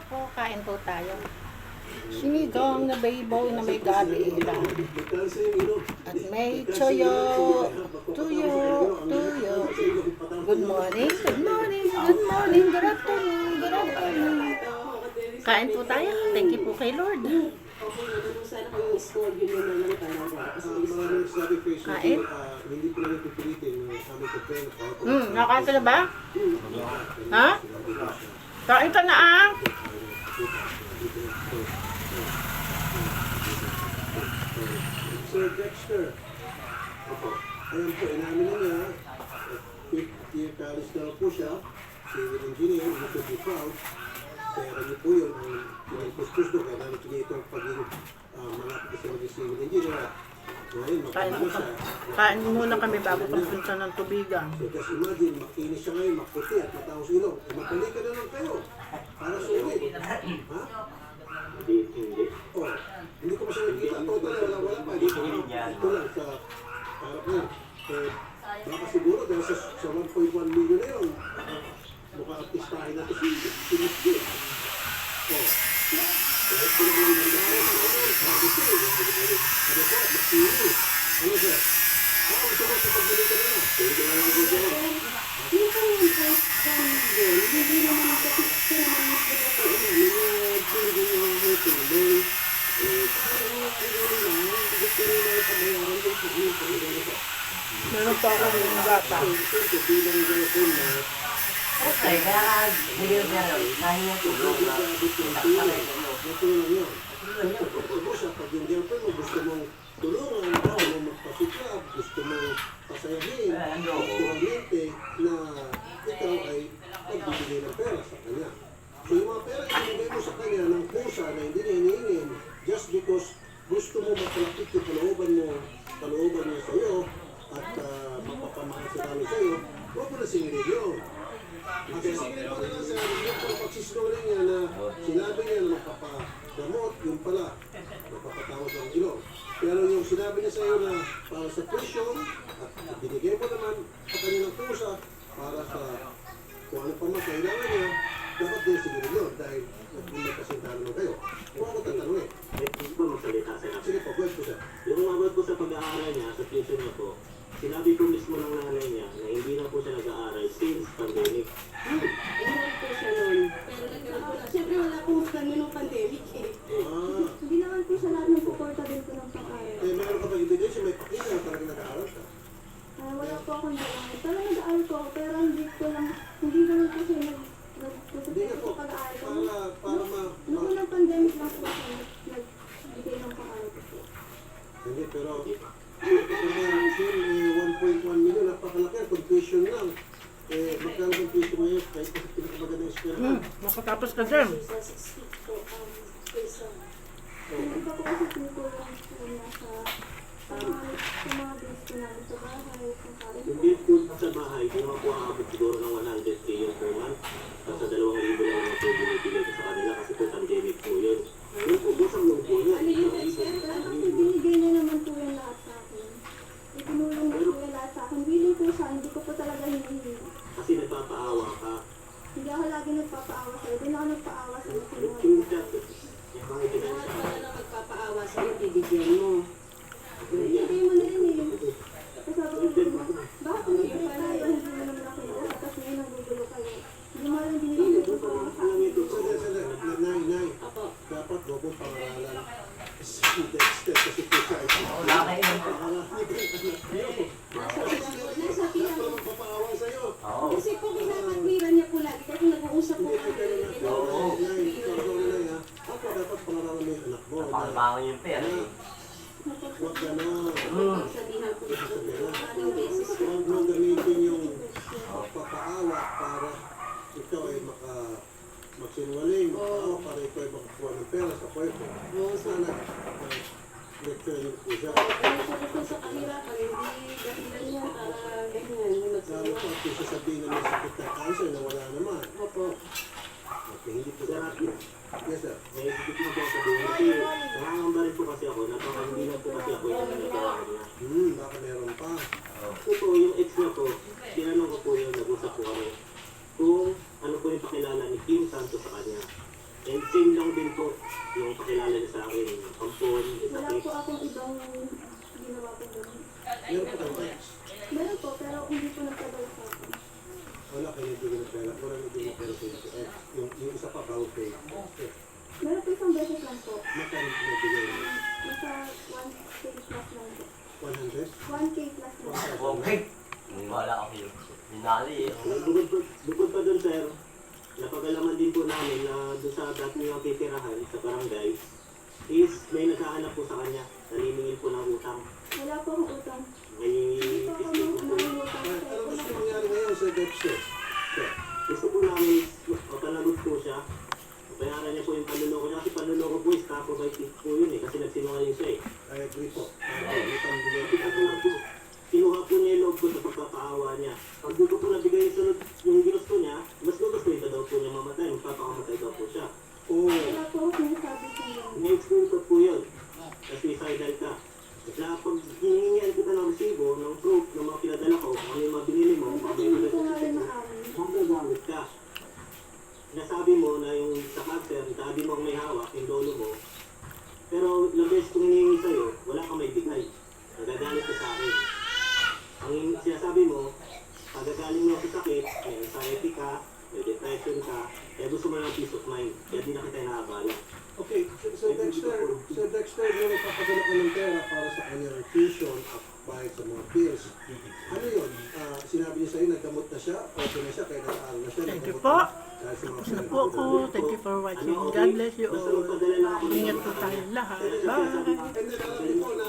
po, kain po tayo. Sinigang na baybaw na may gabi lang. At may toyo. Tuyo. Good morning, good morning, good morning, good afternoon, good afternoon. Kain po tayo. Thank you po kay Lord. Kain. Nakain ka na ba? Ha? Kain ka na ah. Sir Dexter. Opo. Ayan po, inamin na niya. 50 college na po siya. Civil engineer, he should be proud. Kaya niyo po yun, ang kuskus doon. Kaya namin niya itong paging malapit sa maging civil engineer. Ngayon, magpapala siya. Kain muna kami bago pagpunta ng tubigan. So just imagine, makinis siya ngayon, maputi at mataos ilong. Magbalik ka na lang kayo. Para sulit. Ha? Hindi. Oh, hindi ko masyadong nakita. Total, wala pa. Ito lang sa harap na. Baka siguro dahil sa 1.1 million na yun, mukha artistahin natin si Miss G. Oh. Kahit ko naman yung nagdaan, sabi ko, ano po, makinis. Ano sir? Gusto mo sa pagbalik ka na. Pwede na lang ako dyan. Hindi ko yung post-con doon. Hindi naman kapit ko naman yung pinagawin yung tuloy. Meron pa ako yung gata. Okay, kaya bigyan niya rin. Nahinga tulong na. Pag yung girlfriend mo, gusto mong tulungan, gusto mong magpasiklab, gusto mong pasayahin, naturalmente na ikaw ay pagbibigay ng pera sa kanya. So yung mga pera ibigay mo sa kanya ng pusa na hindi niya hinihingin just because gusto mo mapalapit yung kalooban niya sa iyo at mapapamahal sa talo sa iyo, huwag mo na singilin yun. Ang sisingilin mo na lang sa yung pagsisinungaling niya na sinabi niya na magpapagamot, yung pala, magpapatawad ng ilong. Pero yung sinabi niya sa iyo na para sa tuition at binigay mo naman sa kanya ng pusa para sa kung ano pa man kailangan niya, dapat din siguro yun dahil may kasintalo mo kayo. Kung ako tatanungin. Gusto ko magsalita sa natin. Sige po, kwento ko siya. Yung umabot po sa pag-aaral niya, sa tuition niya po, sinabi po mismo ng nanay niya na hindi na po siya nag-aaral since pandemic. Inuwi ko siya noon. Siyempre wala pong kami nung pandemic eh. Hindi naman po sa lahat ng suporta din ko ng pag-aaral. Eh, meron ka ba ibigay siya may pakita na talagang nag-aaral ka? Wala po akong nalaman. Talagang nag-aaral ko ako pero hindi naman po siya Hindi nga po, nagsusupport sa pag-aaral ko. para Noong unang pandemic lang po siya nagbigay ng pag-aaral ko po. Hindi, pero meron siya 1.1 million, napakalaki, kung tuition lang. Eh, magkano yung tuition ngayon kahit pinakamagandang eskwelahan? Makatapos ka dyan. Sa 6 feet po, pesa. Hindi pa po kasi tinutulong po niya sa mga bills ko namin sa bahay, sa karin po. Hindi po sa bahay, hindi naman po aabot siguro ng 100k yung per month. Kasi 2,000 lang naman po binibigay ko sa kanila kasi po pandemic po yun. Yung po, busang lang po yun. Ano yung extra? Kasi binigay niya naman po yung lahat sa akin. Itinulong niya po yung lahat sa akin. Willing po siya, hindi ko po talaga hinihingi. Kasi nagpapaawa ka. Hindi ako lagi nagpapaawa sa'yo. Doon ako nagpaawa sa'yo. Yung chat, yung mga Lahat pinansa. pala na magpapaawa sa'yo, bibigyan mo. Ibigay mo na rin eh. Kasi sabi ko, bakit kung ibigay tayo, hindi mo naman ako yung tapos ngayon nagugulo kayo. Hindi mo rin binibigay ko sa mga sa akin. Nay, Apo. dapat huwag mong pangaralan. Si Dexter kasi po siya ay Wala kayo. Nasa Dapat pinag- magpapaawa sa'yo. Oo. Kasi po pinapatwiran niya po lagi kasi nag-uusap po Hindi kami. ka Nay, sorry Nay ha. Ako dapat pangaralan mo yung anak mo. Napakabango yung pera. Huwag ka na. Sabihan ko ito. Anong beses ko. Huwag mo gamitin yung pagpapaawa para ikaw ay magsinwaling, makaawa para ikaw ay makakuha ng pera sa puwesto. Sana lecture yun po siya. Ano ko sa kahirapan, hindi dahilan yan para ganyan. Lalo Magsawa. pa kung sasabihin na may sakit ng cancer na wala naman. Opo. Okay, hindi po dapat yun. Yes sir. May isip mo po sabihin kasi nangangamba rin po kasi ako, hindi na po kasi ako yung nagkakaroon niya. Baka meron pa. Ito po, yung ex niya po, tinanong ko po yun, nag-usap po kami kung ano po yung pakilala ni Kim Santos sa kanya. And same lang din po yung pakilala niya sa akin, ampon, Wala sakit. po akong ibang ginawa po ganun. Meron pa kang ex. Meron po, pero hindi po nagpadala sa akin. Wala kayo bigyan ng pera. Wala nang bigyan ng pera sa ex. Yung isa pa, brown pay. Meron po isang beses lang po. Magkano pinabigay mo? Nasa 1K plus lang po. 100? 1K plus lang. Okay. Wala ako yun. Minali eh. Bukod pa doon, sir, napagalaman din po namin na doon sa dati niyang titirahan sa barangay is may naghahanap po sa kanya, naniningil po ng utang. Wala po akong utang. May Hindi po ako business po. mangungutang sa Ano gusto utang. mangyari ngayon sa Dexter? Sir, Gusto po namin, mapanagot po siya. Bayaran niya po yung panluloko niya kasi panluloko po is tapo by tip po yun eh kasi nagsinungaling siya eh. I agree po. Utang bigay. Kinuha po niya yung loob ko sa pagpapaawa niya. Pag di ko po nabigay yung sunod yung ginusto niya, mas gusto niya daw po niya mamatay, magpapakamatay daw po siya. Oo. Wala po akong sinasabi sa inyo. May-experience ko po yun. Kasi suicidal ka. Na pag hiningihan kita ng resibo, ng proof, ng mga pinadala ko, kung ano yung mga binili mo, Kasi mga hindi binili ko mo, nga rin maamin. magagamit ka. Nasabi mo na yung sa cancer, sabi mo ang may hawak, yung dolo mo, pero ilang beses kong hinihingi sa'yo, wala kang may bigay. Nagagalit ka sa akin. Ang sinasabi mo, pagkagaling mo sa sakit, may anxiety ka, may depression ka, kaya gusto mo ng peace of mind, kaya di na kita inaabala. Okay, Sir Dexter, yung nagpapadala ko ng pera para sa kanyang tuition at bayad sa mga bills. Ano yun? Sinabi niya sa'yo, nagkamot na siya, okay na siya, kaya nag-aaral na siya. Thank you nagkamot po. na dahil sa mga Tapos na po ako. Thank you for watching. God bless you all. Ingat po tayo lahat. Bye. And then alam niyo po na